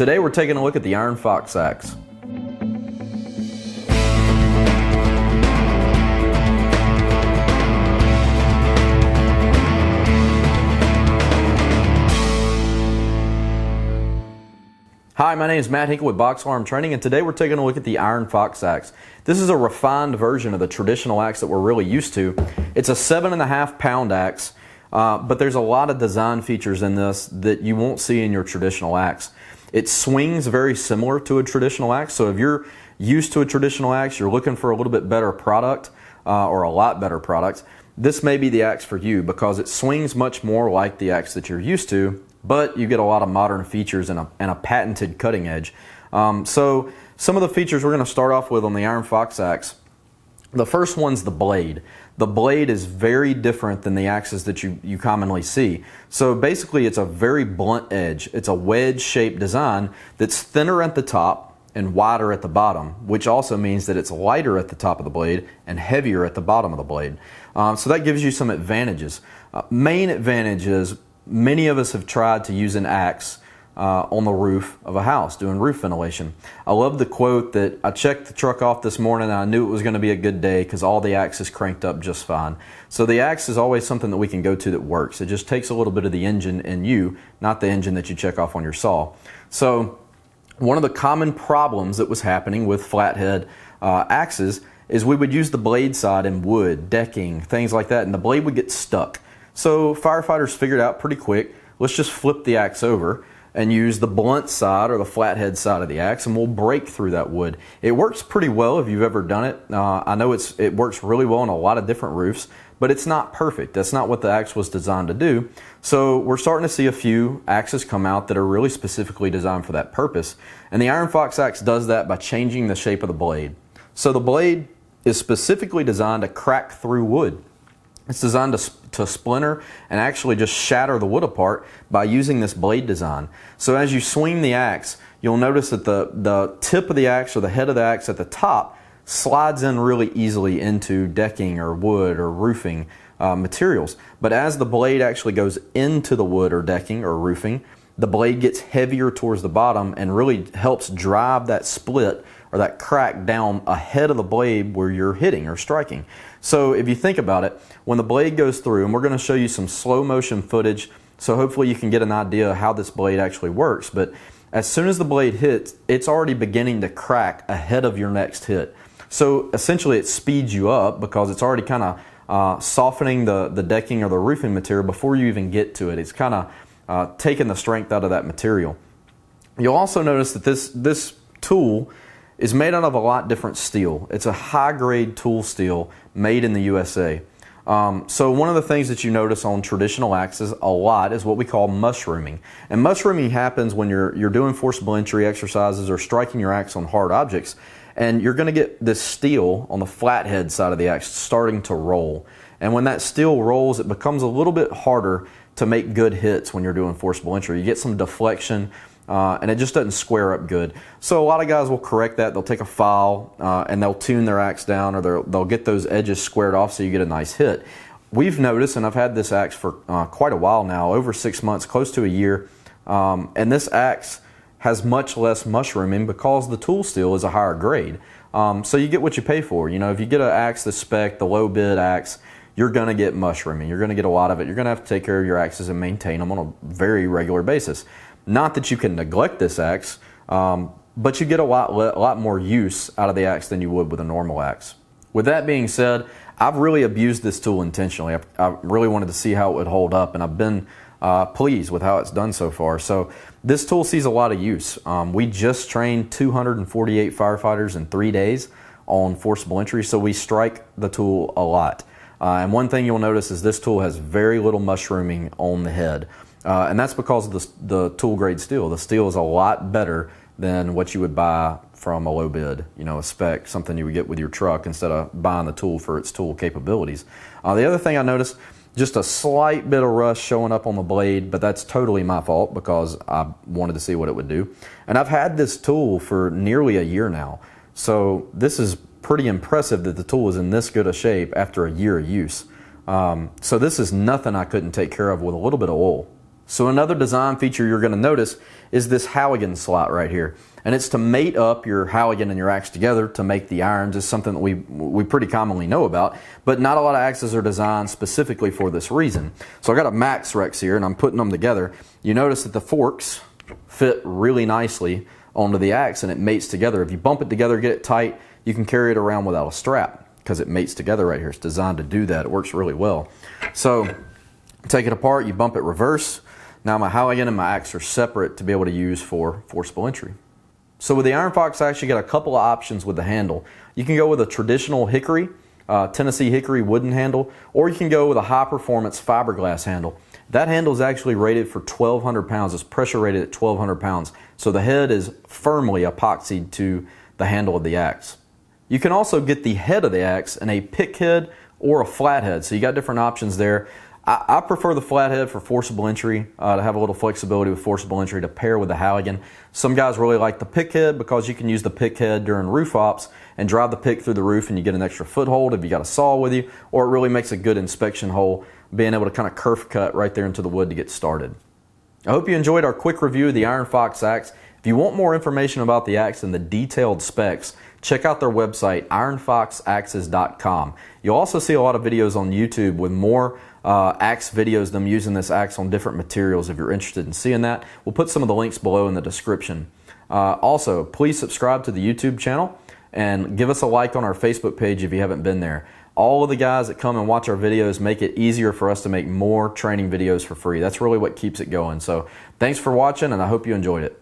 Today we're taking a look at the Iron Fox axe. Hi, my name is Matt Hinkle with Box Alarm Training, and today we're taking a look at the Iron Fox axe. This is a refined version of the traditional axe that we're really used to. It's a 7.5 pound axe, but there's a lot of design features in this that you won't see in your traditional axe. It swings very similar to a traditional axe, so if you're used to a traditional axe, you're looking for a little bit better product, or a lot better product, this may be the axe for you because it swings much more like the axe that you're used to, but you get a lot of modern features and a patented cutting edge. So some of the features we're going to start off with on the Iron Fox axe. The first one's the blade. The blade is very different than the axes that you commonly see. So basically it's a very blunt edge. It's a wedge-shaped design that's thinner at the top and wider at the bottom, which also means that it's lighter at the top of the blade and heavier at the bottom of the blade. So that gives you some advantages. Main advantage is many of us have tried to use an axe on the roof of a house doing roof ventilation. I love the quote that I checked the truck off this morning and I knew it was going to be a good day because all the axes cranked up just fine. So the axe is always something that we can go to that works. It just takes a little bit of the engine in you, not the engine that you check off on your saw. So one of the common problems that was happening with flathead axes is we would use the blade side in wood, decking, things like that, and the blade would get stuck. So firefighters figured out pretty quick, let's just flip the axe over and use the blunt side or the flathead side of the axe and we'll break through that wood. It works pretty well if you've ever done it. I know it works really well on a lot of different roofs, but it's not perfect. That's not what the axe was designed to do. So we're starting to see a few axes come out that are really specifically designed for that purpose. And the Iron Fox axe does that by changing the shape of the blade. So the blade is specifically designed to crack through wood. It's designed to splinter and actually just shatter the wood apart by using this blade design. So as you swing the axe, you'll notice that the tip of the axe or the head of the axe at the top slides in really easily into decking or wood or roofing materials. But as the blade actually goes into the wood or decking or roofing, the blade gets heavier towards the bottom and really helps drive that split or that crack down ahead of the blade where you're hitting or striking. So if you think about it, when the blade goes through, and we're going to show you some slow motion footage, so hopefully you can get an idea of how this blade actually works, but as soon as the blade hits, it's already beginning to crack ahead of your next hit. So essentially it speeds you up because it's already kind of softening the decking or the roofing material before you even get to it. It's kind of taking the strength out of that material. You'll also notice that this tool is made out of a lot different steel. It's a high-grade tool steel made in the USA. So one of the things that you notice on traditional axes a lot is what we call mushrooming. And mushrooming happens when you're doing forcible entry exercises or striking your axe on hard objects, and you're going to get this steel on the flathead side of the axe starting to roll. And when that steel rolls, it becomes a little bit harder to make good hits when you're doing forcible entry. You get some deflection, and it just doesn't square up good. So a lot of guys will correct that. They'll take a file and they'll tune their axe down, or they'll get those edges squared off so you get a nice hit. We've noticed, and I've had this axe for quite a while now, over 6 months, close to a year, and this axe has much less mushrooming because the tool steel is a higher grade. So you get what you pay for. You know, if you get an axe that's spec, the low bid axe, you're going to get mushrooming. You're going to get a lot of it. You're going to have to take care of your axes and maintain them on a very regular basis. Not that you can neglect this axe, but you get a lot more use out of the axe than you would with a normal axe. With that being said, I've really abused this tool intentionally. I really wanted to see how it would hold up, and I've been pleased with how it's done so far. So this tool sees a lot of use. We just trained 248 firefighters in 3 days on forcible entry, so we strike the tool a lot. And one thing you'll notice is this tool has very little mushrooming on the head. And that's because of the tool grade steel. The steel is a lot better than what you would buy from a low bid, you know, a spec, something you would get with your truck instead of buying the tool for its tool capabilities. The other thing I noticed, just a slight bit of rust showing up on the blade, but that's totally my fault because I wanted to see what it would do. And I've had this tool for nearly a year now. So this is pretty impressive that the tool is in this good a shape after a year of use. So this is nothing I couldn't take care of with a little bit of oil. So another design feature you're going to notice is this Halligan slot right here. And it's to mate up your Halligan and your axe together to make the irons. It's something that we pretty commonly know about, but not a lot of axes are designed specifically for this reason. So I got a Max Rex here and I'm putting them together. You notice that the forks fit really nicely onto the axe and it mates together. If you bump it together, get it tight, you can carry it around without a strap because it mates together right here. It's designed to do that. It works really well. So take it apart, you bump it reverse. Now my Halligan and my axe are separate to be able to use for forcible entry. So with the Iron Fox axe, you get a couple of options with the handle. You can go with a traditional hickory, Tennessee hickory wooden handle, or you can go with a high performance fiberglass handle. That handle is actually rated for 1,200 pounds. It's pressure rated at 1,200 pounds. So the head is firmly epoxied to the handle of the axe. You can also get the head of the axe in a pick head or a flat head. So you got different options there. I prefer the flathead for forcible entry, to have a little flexibility with forcible entry to pair with the Halligan. Some guys really like the pick head because you can use the pick head during roof ops and drive the pick through the roof and you get an extra foothold if you got a saw with you, or it really makes a good inspection hole, being able to kind of kerf cut right there into the wood to get started. I hope you enjoyed our quick review of the Iron Fox axe. If you want more information about the axe and the detailed specs, check out their website, ironfoxaxes.com. You'll also see a lot of videos on YouTube with more axe videos, them using this axe on different materials if you're interested in seeing that. We'll put some of the links below in the description. Also, please subscribe to the YouTube channel and give us a like on our Facebook page if you haven't been there. All of the guys that come and watch our videos make it easier for us to make more training videos for free. That's really what keeps it going. So thanks for watching and I hope you enjoyed it.